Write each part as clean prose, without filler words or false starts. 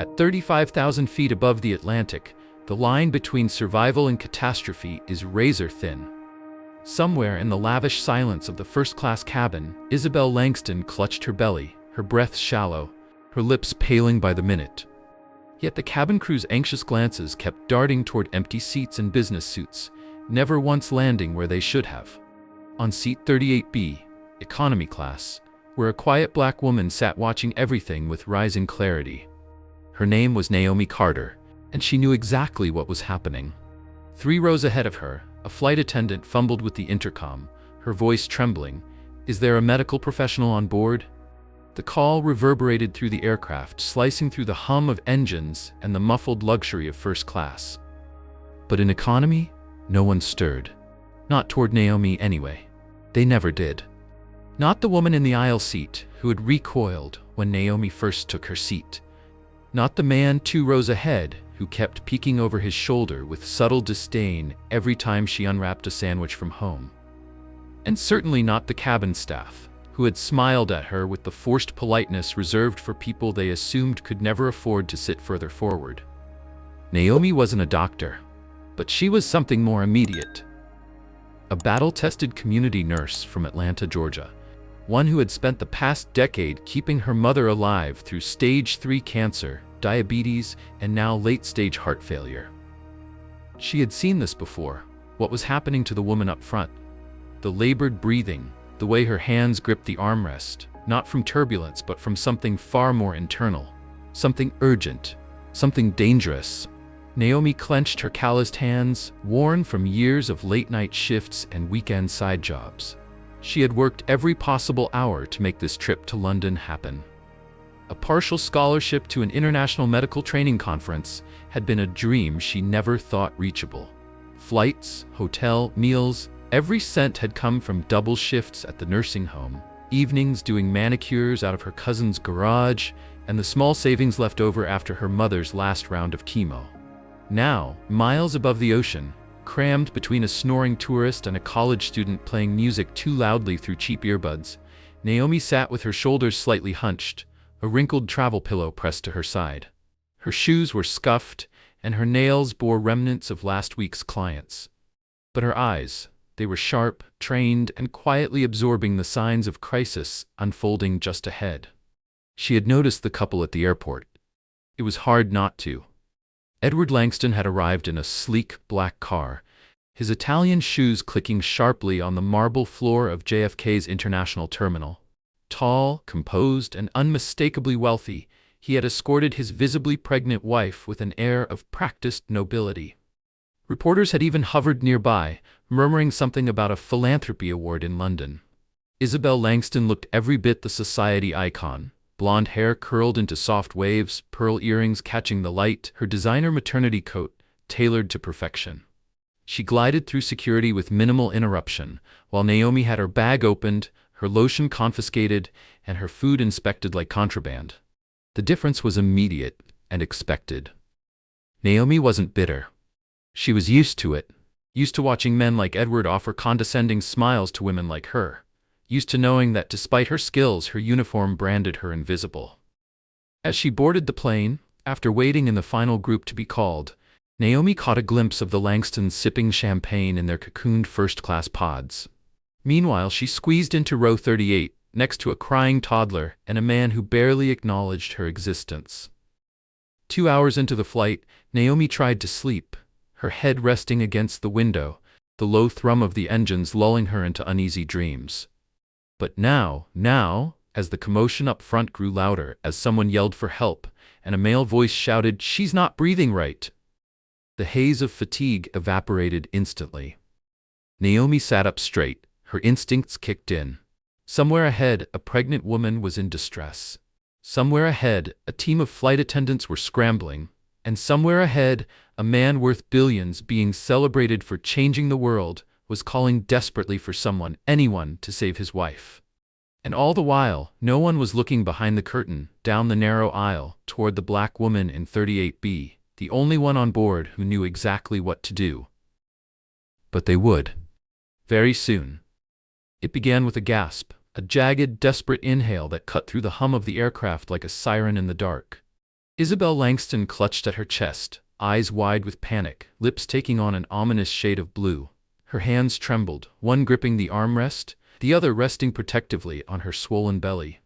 At 35,000 feet above the Atlantic, the line between survival and catastrophe is razor thin. Somewhere in the lavish silence of the first-class cabin, Isabelle Langston clutched her belly, her breath shallow, her lips paling by the minute. Yet the cabin crew's anxious glances kept darting toward empty seats and business suits, never once landing where they should have. On seat 38B, economy class, where a quiet black woman sat watching everything with rising clarity. Her name was Naomi Carter, and she knew exactly what was happening. 3 rows ahead of her, a flight attendant fumbled with the intercom, her voice trembling. "Is there a medical professional on board?" The call reverberated through the aircraft, slicing through the hum of engines and the muffled luxury of first class. But in economy, no one stirred. Not toward Naomi anyway. They never did. Not the woman in the aisle seat, who had recoiled when Naomi first took her seat. Not the man 2 rows ahead, who kept peeking over his shoulder with subtle disdain every time she unwrapped a sandwich from home. And certainly not the cabin staff, who had smiled at her with the forced politeness reserved for people they assumed could never afford to sit further forward. Naomi wasn't a doctor, but she was something more immediate. A battle-tested community nurse from Atlanta, Georgia, one who had spent the past decade keeping her mother alive through stage 3 cancer, diabetes, and now late-stage heart failure. She had seen this before, what was happening to the woman up front. The labored breathing, the way her hands gripped the armrest, not from turbulence but from something far more internal, something urgent, something dangerous. Naomi clenched her calloused hands, worn from years of late-night shifts and weekend side jobs. She had worked every possible hour to make this trip to London happen. A partial scholarship to an international medical training conference had been a dream she never thought reachable. Flights, hotel, meals, every cent had come from double shifts at the nursing home, evenings doing manicures out of her cousin's garage, and the small savings left over after her mother's last round of chemo. Now, miles above the ocean, crammed between a snoring tourist and a college student playing music too loudly through cheap earbuds, Naomi sat with her shoulders slightly hunched, a wrinkled travel pillow pressed to her side. Her shoes were scuffed, and her nails bore remnants of last week's clients. But her eyes, they were sharp, trained, and quietly absorbing the signs of crisis unfolding just ahead. She had noticed the couple at the airport. It was hard not to. Edward Langston had arrived in a sleek, black car, his Italian shoes clicking sharply on the marble floor of JFK's International Terminal. Tall, composed, and unmistakably wealthy, he had escorted his visibly pregnant wife with an air of practiced nobility. Reporters had even hovered nearby, murmuring something about a philanthropy award in London. Isabelle Langston looked every bit the society icon. Blonde hair curled into soft waves, pearl earrings catching the light, her designer maternity coat tailored to perfection. She glided through security with minimal interruption, while Naomi had her bag opened, her lotion confiscated, and her food inspected like contraband. The difference was immediate and expected. Naomi wasn't bitter. She was used to it, used to watching men like Edward offer condescending smiles to women like her. Used to knowing that despite her skills, her uniform branded her invisible. As she boarded the plane, after waiting in the final group to be called, Naomi caught a glimpse of the Langstons sipping champagne in their cocooned first-class pods. Meanwhile, she squeezed into row 38, next to a crying toddler and a man who barely acknowledged her existence. 2 hours into the flight, Naomi tried to sleep, her head resting against the window, the low thrum of the engines lulling her into uneasy dreams. But now, as the commotion up front grew louder, as someone yelled for help, and a male voice shouted, "She's not breathing right," the haze of fatigue evaporated instantly. Naomi sat up straight, her instincts kicked in. Somewhere ahead, a pregnant woman was in distress. Somewhere ahead, a team of flight attendants were scrambling. And somewhere ahead, a man worth billions being celebrated for changing the world was calling desperately for someone, anyone, to save his wife. And all the while, no one was looking behind the curtain, down the narrow aisle, toward the black woman in 38B, the only one on board who knew exactly what to do. But they would. Very soon. It began with a gasp, a jagged, desperate inhale that cut through the hum of the aircraft like a siren in the dark. Isabelle Langston clutched at her chest, eyes wide with panic, lips taking on an ominous shade of blue. Her hands trembled, one gripping the armrest, the other resting protectively on her swollen belly.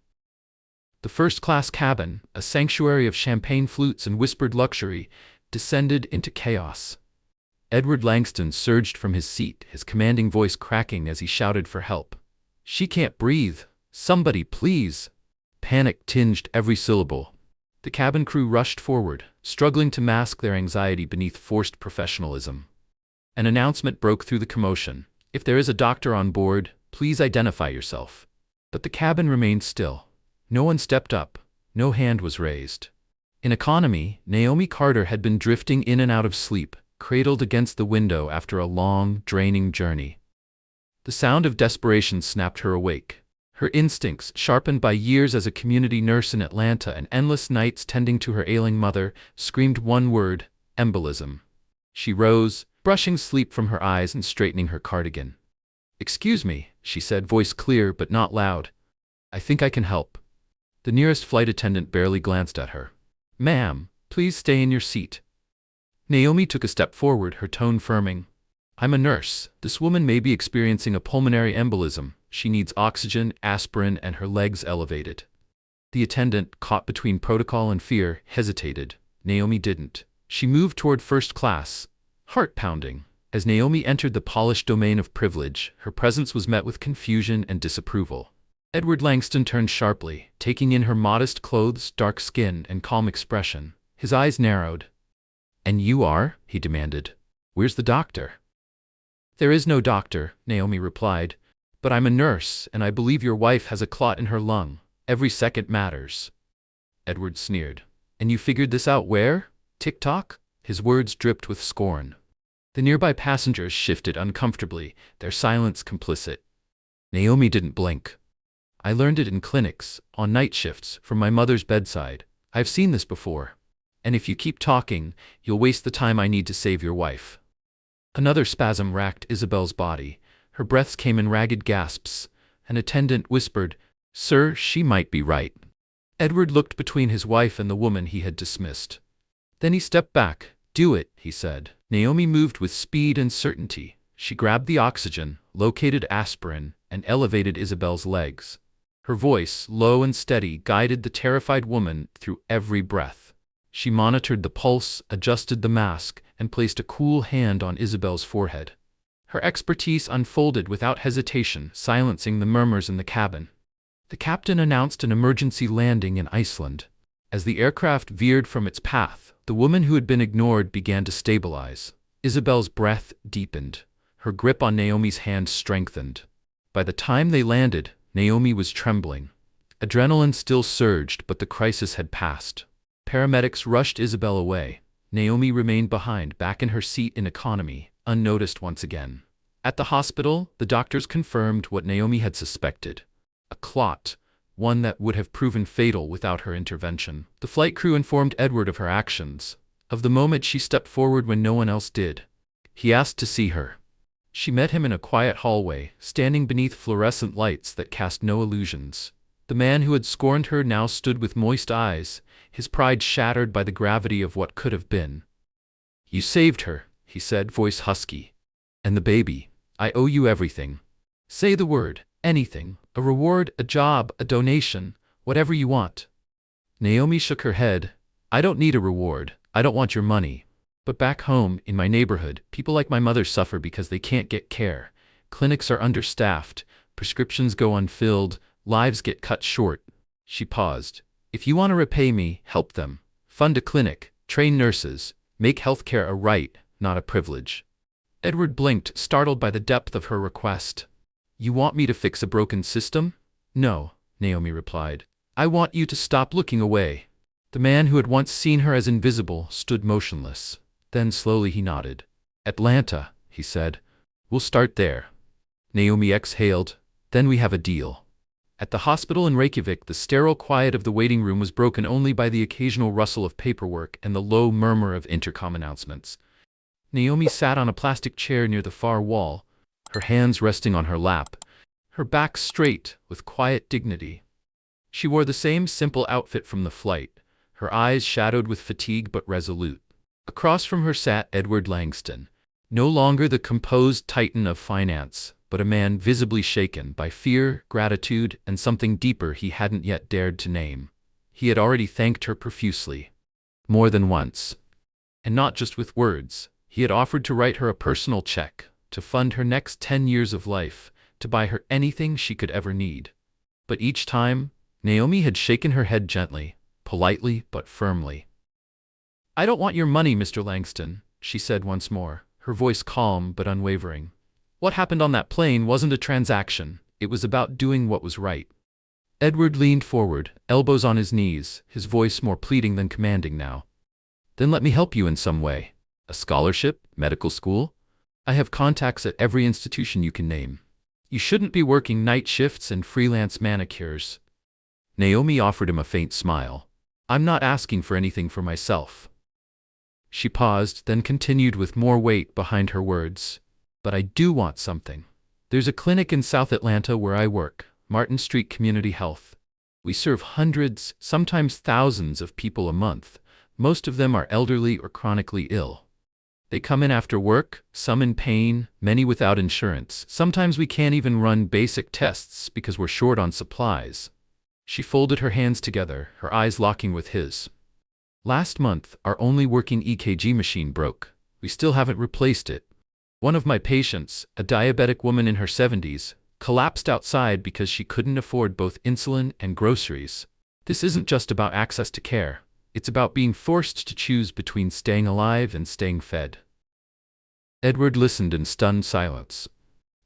The first-class cabin, a sanctuary of champagne flutes and whispered luxury, descended into chaos. Edward Langston surged from his seat, his commanding voice cracking as he shouted for help. "She can't breathe! Somebody, please!" Panic tinged every syllable. The cabin crew rushed forward, struggling to mask their anxiety beneath forced professionalism. An announcement broke through the commotion. "If there is a doctor on board, please identify yourself." But the cabin remained still. No one stepped up. No hand was raised. In economy, Naomi Carter had been drifting in and out of sleep, cradled against the window after a long, draining journey. The sound of desperation snapped her awake. Her instincts, sharpened by years as a community nurse in Atlanta and endless nights tending to her ailing mother, screamed one word: embolism. She rose, brushing sleep from her eyes and straightening her cardigan. "Excuse me," she said, voice clear but not loud. "I think I can help." The nearest flight attendant barely glanced at her. "Ma'am, please stay in your seat." Naomi took a step forward, her tone firming. "I'm a nurse. This woman may be experiencing a pulmonary embolism. She needs oxygen, aspirin, and her legs elevated." The attendant, caught between protocol and fear, hesitated. Naomi didn't. She moved toward first class, heart pounding. As Naomi entered the polished domain of privilege, her presence was met with confusion and disapproval. Edward Langston turned sharply, taking in her modest clothes, dark skin, and calm expression. His eyes narrowed. "And you are?" he demanded. "Where's the doctor?" "There is no doctor," Naomi replied. "But I'm a nurse, and I believe your wife has a clot in her lung. Every second matters." Edward sneered. "And you figured this out where? TikTok?" His words dripped with scorn. The nearby passengers shifted uncomfortably, their silence complicit. Naomi didn't blink. "I learned it in clinics, on night shifts, from my mother's bedside. I've seen this before. And if you keep talking, you'll waste the time I need to save your wife." Another spasm racked Isabelle's body. Her breaths came in ragged gasps. An attendant whispered, "Sir, she might be right." Edward looked between his wife and the woman he had dismissed. Then he stepped back. "Do it," he said. Naomi moved with speed and certainty. She grabbed the oxygen, located aspirin, and elevated Isabelle's legs. Her voice, low and steady, guided the terrified woman through every breath. She monitored the pulse, adjusted the mask, and placed a cool hand on Isabelle's forehead. Her expertise unfolded without hesitation, silencing the murmurs in the cabin. The captain announced an emergency landing in Iceland. As the aircraft veered from its path, the woman who had been ignored began to stabilize. Isabelle's breath deepened. Her grip on Naomi's hand strengthened. By the time they landed, Naomi was trembling. Adrenaline still surged, but the crisis had passed. Paramedics rushed Isabelle away. Naomi remained behind, back in her seat in economy, unnoticed once again. At the hospital, the doctors confirmed what Naomi had suspected. A clot, one that would have proven fatal without her intervention. The flight crew informed Edward of her actions, of the moment she stepped forward when no one else did. He asked to see her. She met him in a quiet hallway, standing beneath fluorescent lights that cast no illusions. The man who had scorned her now stood with moist eyes, his pride shattered by the gravity of what could have been. "You saved her," he said, voice husky. "And the baby. I owe you everything. Say the word, anything, a reward, a job, a donation, whatever you want." Naomi shook her head. "I don't need a reward. I don't want your money. But back home, in my neighborhood, people like my mother suffer because they can't get care. Clinics are understaffed, prescriptions go unfilled, lives get cut short." She paused. "If you want to repay me, help them. Fund a clinic, train nurses, make healthcare a right, not a privilege." Edward blinked, startled by the depth of her request. "You want me to fix a broken system?" "No," Naomi replied. "I want you to stop looking away." The man who had once seen her as invisible stood motionless. Then slowly he nodded. "Atlanta," he said. "We'll start there." Naomi exhaled. "Then we have a deal." At the hospital in Reykjavik, the sterile quiet of the waiting room was broken only by the occasional rustle of paperwork and the low murmur of intercom announcements. Naomi sat on a plastic chair near the far wall, her hands resting on her lap, her back straight, with quiet dignity. She wore the same simple outfit from the flight, her eyes shadowed with fatigue but resolute. Across from her sat Edward Langston, no longer the composed titan of finance, but a man visibly shaken by fear, gratitude, and something deeper he hadn't yet dared to name. He had already thanked her profusely. More than once. And not just with words. He had offered to write her a personal check, to fund her next 10 years of life, to buy her anything she could ever need. But each time, Naomi had shaken her head gently, politely but firmly. "I don't want your money, Mr. Langston," she said once more, her voice calm but unwavering. "What happened on that plane wasn't a transaction. It was about doing what was right." Edward leaned forward, elbows on his knees, his voice more pleading than commanding now. "Then let me help you in some way. A scholarship? Medical school? I have contacts at every institution you can name. You shouldn't be working night shifts and freelance manicures." Naomi offered him a faint smile. "I'm not asking for anything for myself." She paused, then continued with more weight behind her words. "But I do want something. There's a clinic in South Atlanta where I work, Martin Street Community Health. We serve hundreds, sometimes thousands of people a month. Most of them are elderly or chronically ill. They come in after work, some in pain, many without insurance. Sometimes we can't even run basic tests because we're short on supplies." She folded her hands together, her eyes locking with his. "Last month, our only working EKG machine broke. We still haven't replaced it. One of my patients, a diabetic woman in her 70s, collapsed outside because she couldn't afford both insulin and groceries. This isn't just about access to care. It's about being forced to choose between staying alive and staying fed." Edward listened in stunned silence.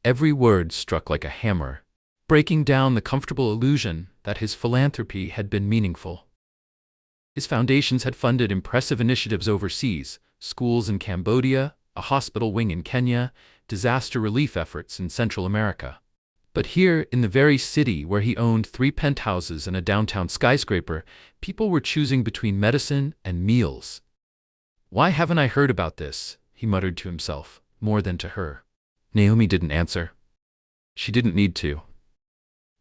Every word struck like a hammer, breaking down the comfortable illusion that his philanthropy had been meaningful. His foundations had funded impressive initiatives overseas, schools in Cambodia, a hospital wing in Kenya, disaster relief efforts in Central America. But here, in the very city where he owned 3 penthouses and a downtown skyscraper, people were choosing between medicine and meals. "Why haven't I heard about this?" he muttered to himself, more than to her. Naomi didn't answer. She didn't need to.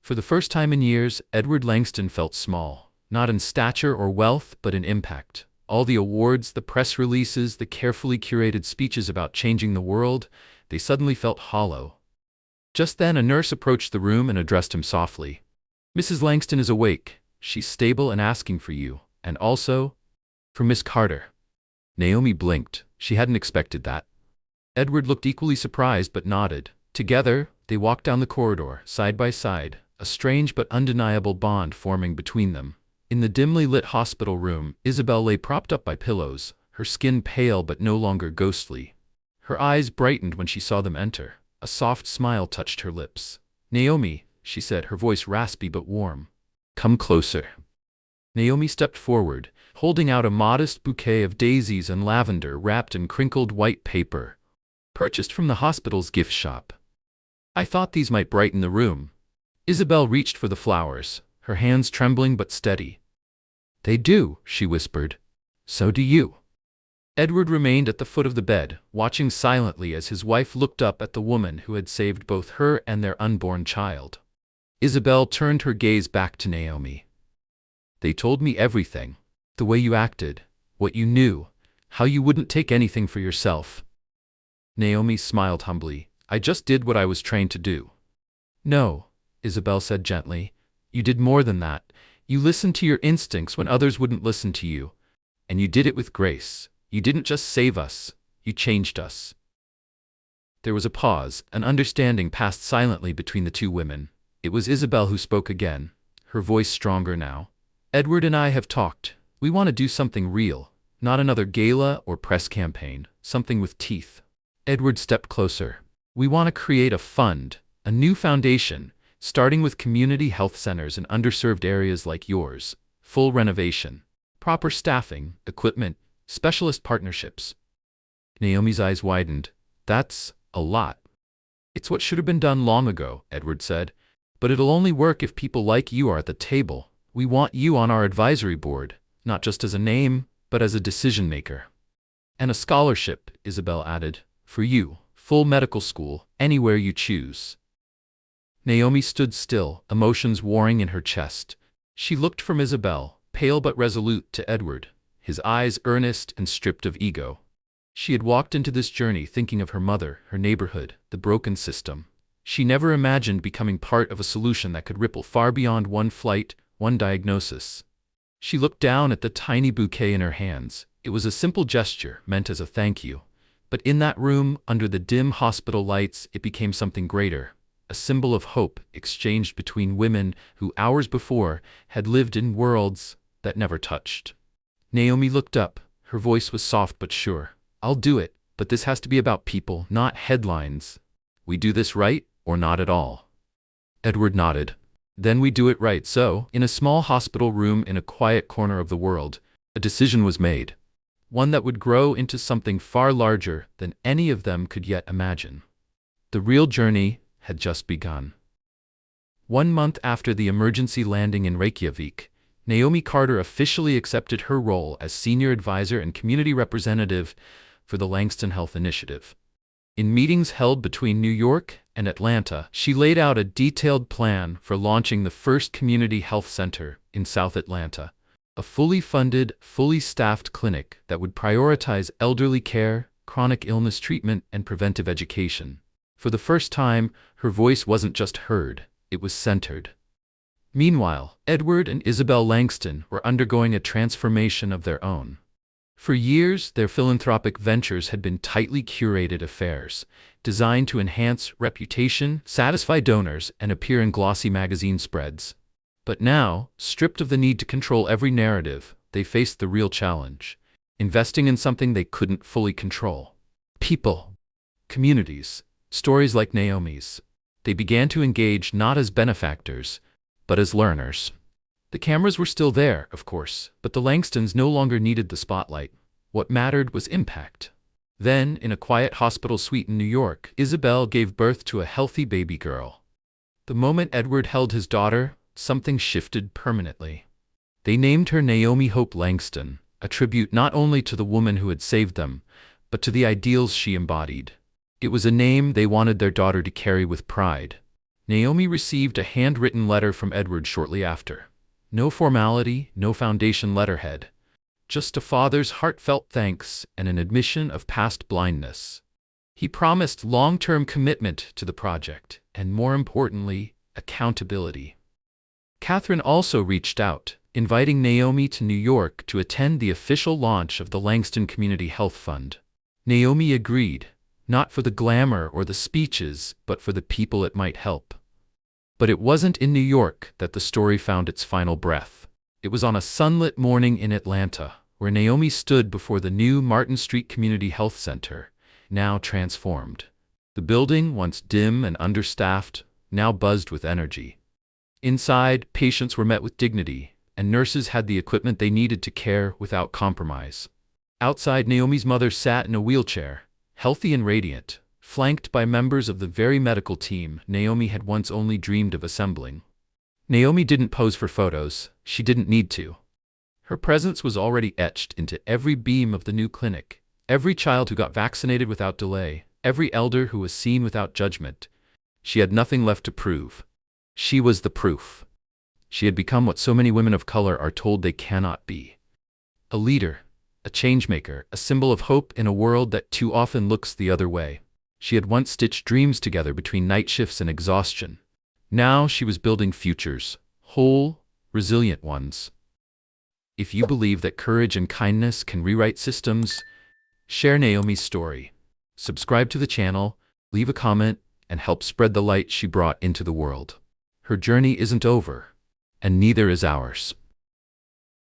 For the first time in years, Edward Langston felt small, not in stature or wealth, but in impact. All the awards, the press releases, the carefully curated speeches about changing the world, they suddenly felt hollow. Just then a nurse approached the room and addressed him softly. "Mrs. Langston is awake. She's stable and asking for you, and also for Miss Carter." Naomi blinked. She hadn't expected that. Edward looked equally surprised but nodded. Together, they walked down the corridor, side by side, a strange but undeniable bond forming between them. In the dimly lit hospital room, Isabelle lay propped up by pillows, her skin pale but no longer ghostly. Her eyes brightened when she saw them enter. A soft smile touched her lips. "Naomi," she said, her voice raspy but warm. "Come closer." Naomi stepped forward, holding out a modest bouquet of daisies and lavender wrapped in crinkled white paper, purchased from the hospital's gift shop. "I thought these might brighten the room." Isabelle reached for the flowers, her hands trembling but steady. "They do," she whispered. "So do you." Edward remained at the foot of the bed, watching silently as his wife looked up at the woman who had saved both her and their unborn child. Isabelle turned her gaze back to Naomi. "They told me everything. The way you acted, what you knew, how you wouldn't take anything for yourself." Naomi smiled humbly. "I just did what I was trained to do." "No," Isabelle said gently. "You did more than that. You listened to your instincts when others wouldn't listen to you. And you did it with grace. You didn't just save us, you changed us." There was a pause, an understanding passed silently between the two women. It was Isabelle who spoke again, her voice stronger now. "Edward and I have talked. We want to do something real, not another gala or press campaign, something with teeth." Edward stepped closer. "We want to create a fund, a new foundation, starting with community health centers in underserved areas like yours, full renovation, proper staffing, equipment, specialist partnerships." Naomi's eyes widened. "That's a lot." "It's what should have been done long ago," Edward said. "But it'll only work if people like you are at the table. We want you on our advisory board, not just as a name, but as a decision maker." "And a scholarship," Isabelle added, "for you, full medical school, anywhere you choose." Naomi stood still, emotions warring in her chest. She looked from Isabelle, pale but resolute, to Edward, his eyes earnest and stripped of ego. She had walked into this journey thinking of her mother, her neighborhood, the broken system. She never imagined becoming part of a solution that could ripple far beyond one flight, one diagnosis. She looked down at the tiny bouquet in her hands. It was a simple gesture, meant as a thank you. But in that room, under the dim hospital lights, it became something greater. A symbol of hope exchanged between women who hours before had lived in worlds that never touched. Naomi looked up. Her voice was soft but sure. "I'll do it, but this has to be about people, not headlines. We do this right, or not at all." Edward nodded. "Then we do it right." So, in a small hospital room in a quiet corner of the world, a decision was made. One that would grow into something far larger than any of them could yet imagine. The real journey had just begun. 1 month after the emergency landing in Reykjavik, Naomi Carter officially accepted her role as senior advisor and community representative for the Langston Health Initiative. In meetings held between New York and Atlanta, she laid out a detailed plan for launching the first community health center in South Atlanta, a fully funded, fully staffed clinic that would prioritize elderly care, chronic illness treatment, and preventive education. For the first time, her voice wasn't just heard, it was centered. Meanwhile, Edward and Isabelle Langston were undergoing a transformation of their own. For years, their philanthropic ventures had been tightly curated affairs, designed to enhance reputation, satisfy donors, and appear in glossy magazine spreads. But now, stripped of the need to control every narrative, they faced the real challenge: investing in something they couldn't fully control. People. Communities. Stories like Naomi's. They began to engage not as benefactors, but as learners. The cameras were still there, of course, but the Langstons no longer needed the spotlight. What mattered was impact. Then, in a quiet hospital suite in New York, Isabelle gave birth to a healthy baby girl. The moment Edward held his daughter, something shifted permanently. They named her Naomi Hope Langston, a tribute not only to the woman who had saved them, but to the ideals she embodied. It was a name they wanted their daughter to carry with pride. Naomi received a handwritten letter from Edward shortly after. No formality, no foundation letterhead. Just a father's heartfelt thanks and an admission of past blindness. He promised long-term commitment to the project, and more importantly, accountability. Catherine also reached out, inviting Naomi to New York to attend the official launch of the Langston Community Health Fund. Naomi agreed, not for the glamour or the speeches, but for the people it might help. But it wasn't in New York that the story found its final breath. It was on a sunlit morning in Atlanta, where Naomi stood before the new Martin Street Community Health Center, now transformed. The building, once dim and understaffed, now buzzed with energy. Inside, patients were met with dignity, and nurses had the equipment they needed to care without compromise. Outside, Naomi's mother sat in a wheelchair, healthy and radiant, flanked by members of the very medical team Naomi had once only dreamed of assembling. Naomi didn't pose for photos. She didn't need to. Her presence was already etched into every beam of the new clinic. Every child who got vaccinated without delay, every elder who was seen without judgment. She had nothing left to prove. She was the proof. She had become what so many women of color are told they cannot be. A leader, a changemaker, a symbol of hope in a world that too often looks the other way. She had once stitched dreams together between night shifts and exhaustion. Now she was building futures, whole, resilient ones. If you believe that courage and kindness can rewrite systems, share Naomi's story. Subscribe to the channel, leave a comment, and help spread the light she brought into the world. Her journey isn't over, and neither is ours.